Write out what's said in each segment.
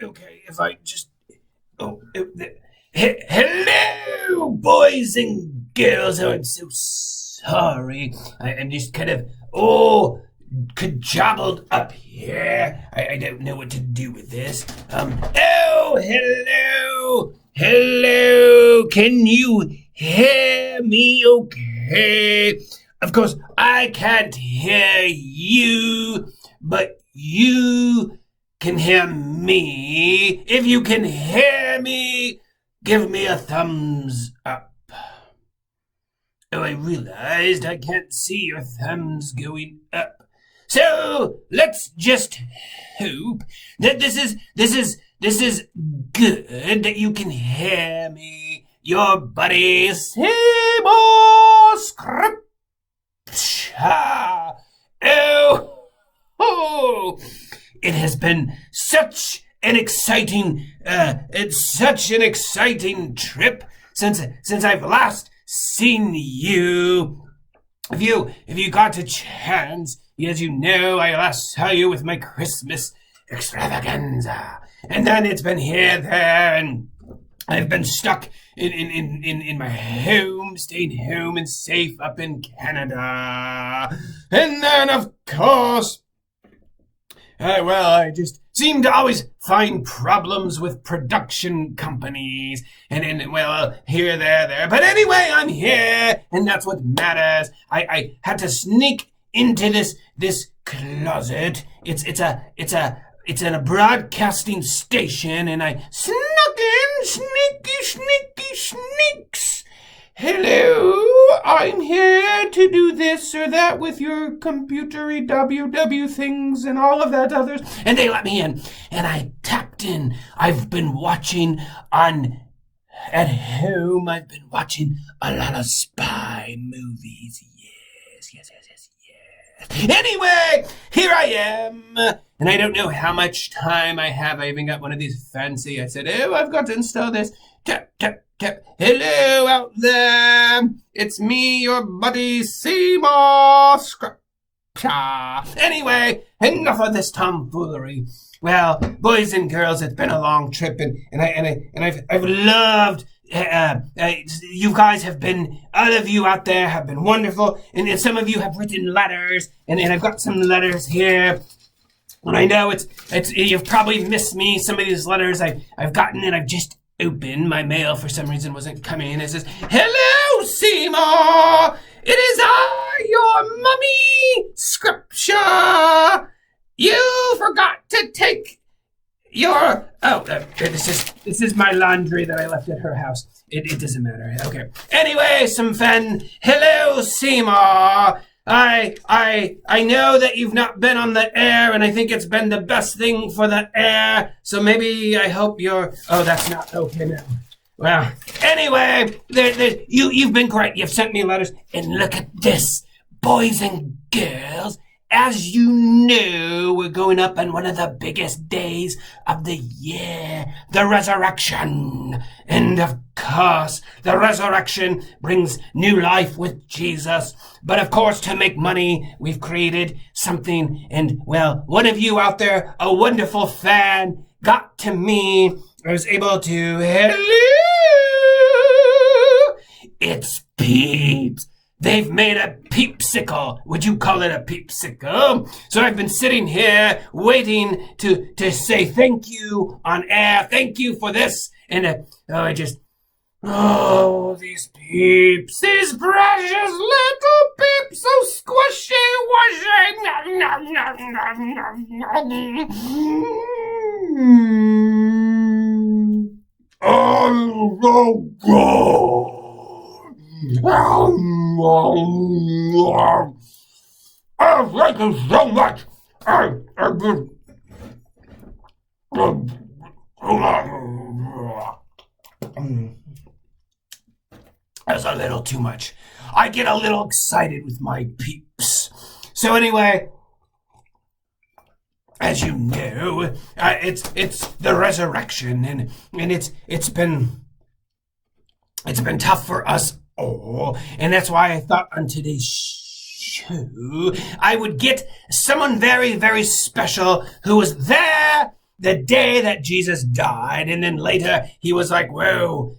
Okay, if I just. Oh, hello, boys and girls. Oh, I'm so sorry. I'm just kind of cajoled up here. I don't know what to do with this. Oh, hello. Can you hear me? Okay. Of course, I can't hear you, but you can hear me. If you can hear me, give me a thumbs up. Oh, I realized I can't see your thumbs going up. So let's just hope that this is good, that you can hear me. Your buddy Seemore Scripture. Oh, it has been such an exciting trip since I've last seen you. If you got a chance, as you know, I last saw you with my Christmas extravaganza, and then it's been here, there, and I've been stuck in my home, staying home and safe up in Canada, and then of course, I just seem to always find problems with production companies, and here, there. But anyway, I'm here, and that's what matters. I had to sneak into this closet. It's in a broadcasting station, and I snuck in, sneaky sneaks. Hello, I'm here to do this or that with your computery WW things and all of that others. And they let me in, and I tapped in. I've been watching at home. I've been watching a lot of spy movies. Yes. Anyway, here I am, and I don't know how much time I have. I even got one of these fancy. I said, I've got to install this. Tap. Hello out there. It's me, your buddy Seemore Scripture. Anyway, enough of this tomfoolery. Well, boys and girls, it's been a long trip, and I've loved. You guys have been, all of you out there have been wonderful, and some of you have written letters, and I've got some letters here. And I know it's you've probably missed me. Some of these letters I've gotten, and I've just opened. My mail for some reason wasn't coming. It says, "Hello, Seemore. It is I, your mummy Scripture. You forgot to take your this is my laundry that I left at her house. It doesn't matter. Okay. Anyway, some fun. Hello, Seemore. I know that you've not been on the air, and I think it's been the best thing for the air. So maybe I hope you're. Oh, that's not okay now. Well, anyway, you've been great. You've sent me letters, and look at this, boys and girls. As you know, we're going up on one of the biggest days of the year, the resurrection. And of course, the resurrection brings new life with Jesus. But of course, to make money, we've created something. And well, one of you out there, a wonderful fan, got to me. I was able to, hello, it's Peeps. They've made a peepsicle. Would you call it a peepsicle? So I've been sitting here waiting to say thank you on air. Thank you for this. And these peeps, these precious little peeps, so squishy, Oh, God. Oh, thank you so much. That's a little too much. I get a little excited with my peeps. So anyway, as you know, it's the resurrection, and it's been tough for us all, and that's why I thought on today's show I would get someone very, very special who was there the day that Jesus died, and then later he was like, whoa,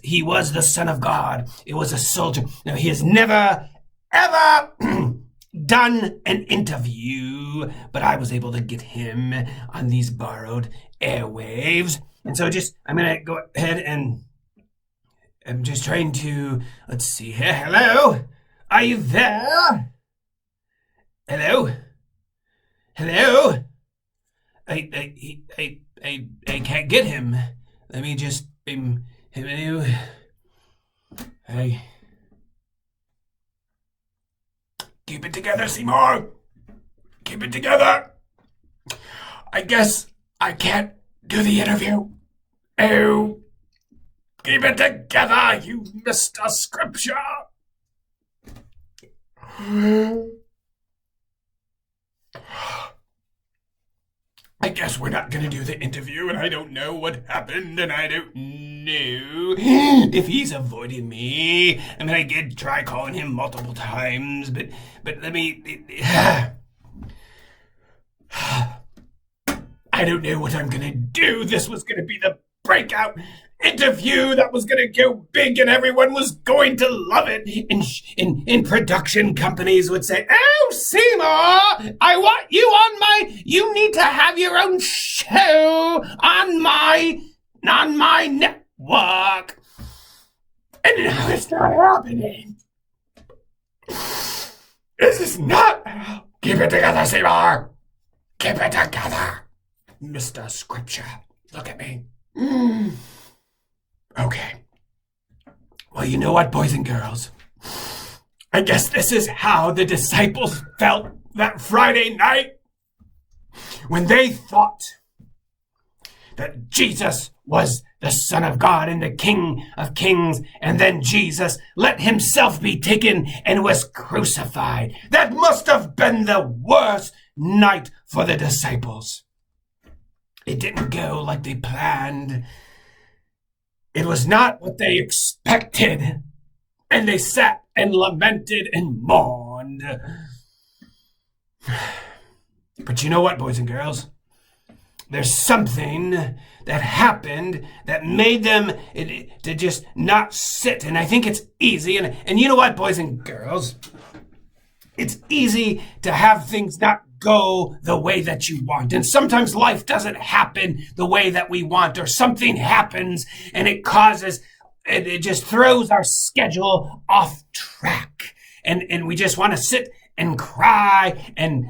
he was the Son of God. It was a soldier. Now, he has never, ever done an interview, but I was able to get him on these borrowed airwaves. And so I'm going to go ahead and I'm just trying to, let's see here. Hello? Are you there? Hello? Hello? I can't get him. Let me just, hello? Hey. Keep it together, Seemore. Keep it together. I guess I can't do the interview. Oh. Keep it together, you Mr. Scripture. I guess we're not going to do the interview, and I don't know what happened, and I don't know if he's avoiding me. I mean, I did try calling him multiple times, but let me... I don't know what I'm going to do. This was going to be the breakout interview that was going to go big and everyone was going to love it. In production companies would say, oh, Seemore, I want you on you need to have your own show on my network. And now it's not happening. This is not. Keep it together, Seemore. Keep it together. Mr. Scripture, look at me. Okay. Well, you know what, boys and girls? I guess this is how the disciples felt that Friday night when they thought that Jesus was the Son of God and the King of Kings, and then Jesus let himself be taken and was crucified. That must have been the worst night for the disciples. It didn't go like they planned. It was not what they expected, and they sat and lamented and mourned. But you know what, boys and girls? There's something that happened that made them to just not sit, and I think it's easy, and you know what, boys and girls? It's easy to have things not go the way that you want. And sometimes life doesn't happen the way that we want, or something happens and it just throws our schedule off track. And we just want to sit and cry and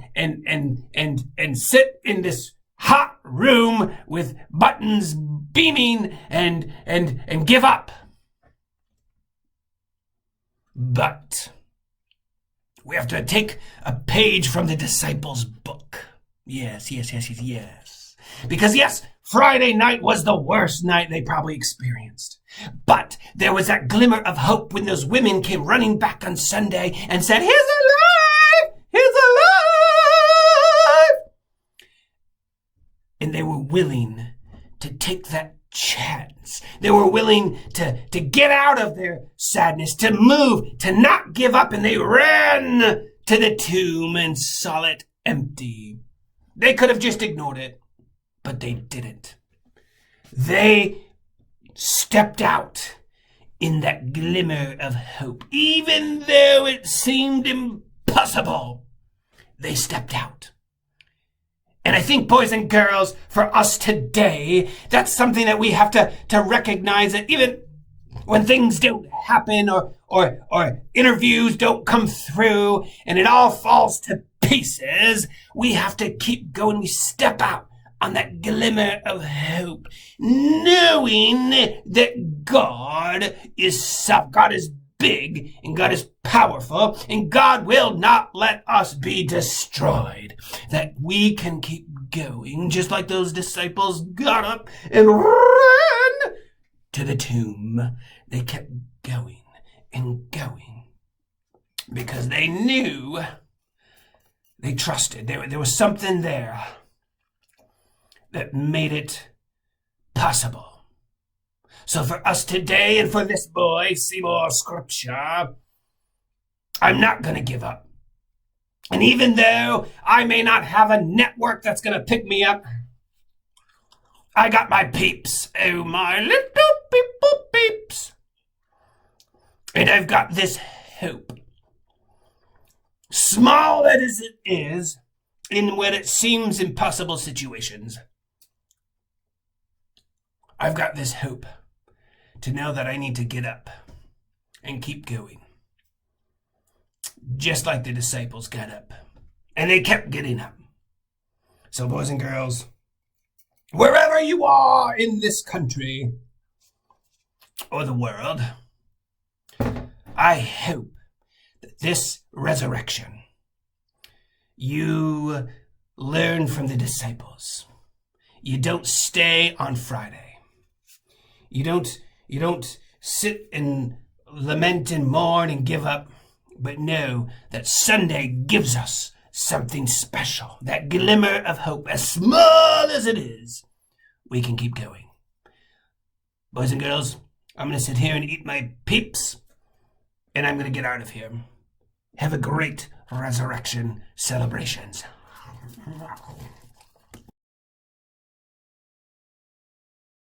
sit in this hot room with buttons beaming and give up. But we have to take a page from the disciples' book. Yes. Because yes, Friday night was the worst night they probably experienced. But there was that glimmer of hope when those women came running back on Sunday and said, he's alive! He's alive! And they were willing to take that chance. They were willing to get out of their sadness, to move, to not give up, and they ran to the tomb and saw it empty. They could have just ignored it, but they didn't. They stepped out in that glimmer of hope. Even though it seemed impossible, they stepped out. And I think, boys and girls, for us today, that's something that we have to recognize, that even when things don't happen or interviews don't come through and it all falls to pieces, we have to keep going. We step out on that glimmer of hope, knowing that God is big and God is powerful and God will not let us be destroyed, that we can keep going just like those disciples got up and ran to the tomb. They kept going and going because they knew, they trusted. There was something there that made it possible. So for us today and for this boy, Seemore Scripture, I'm not going to give up. And even though I may not have a network that's going to pick me up, I got my peeps. Oh, my little people peeps. And I've got this hope. Small as it is, in where it seems impossible situations. I've got this hope to know that I need to get up and keep going. Just like the disciples got up. And they kept getting up. So, boys and girls, wherever you are in this country or the world, I hope that this resurrection, you learn from the disciples. You don't stay on Friday. You don't sit and lament and mourn and give up, but know that Sunday gives us something special, that glimmer of hope, as small as it is. We can keep going. Boys and girls, I'm going to sit here and eat my peeps, and I'm going to get out of here. Have a great resurrection celebrations.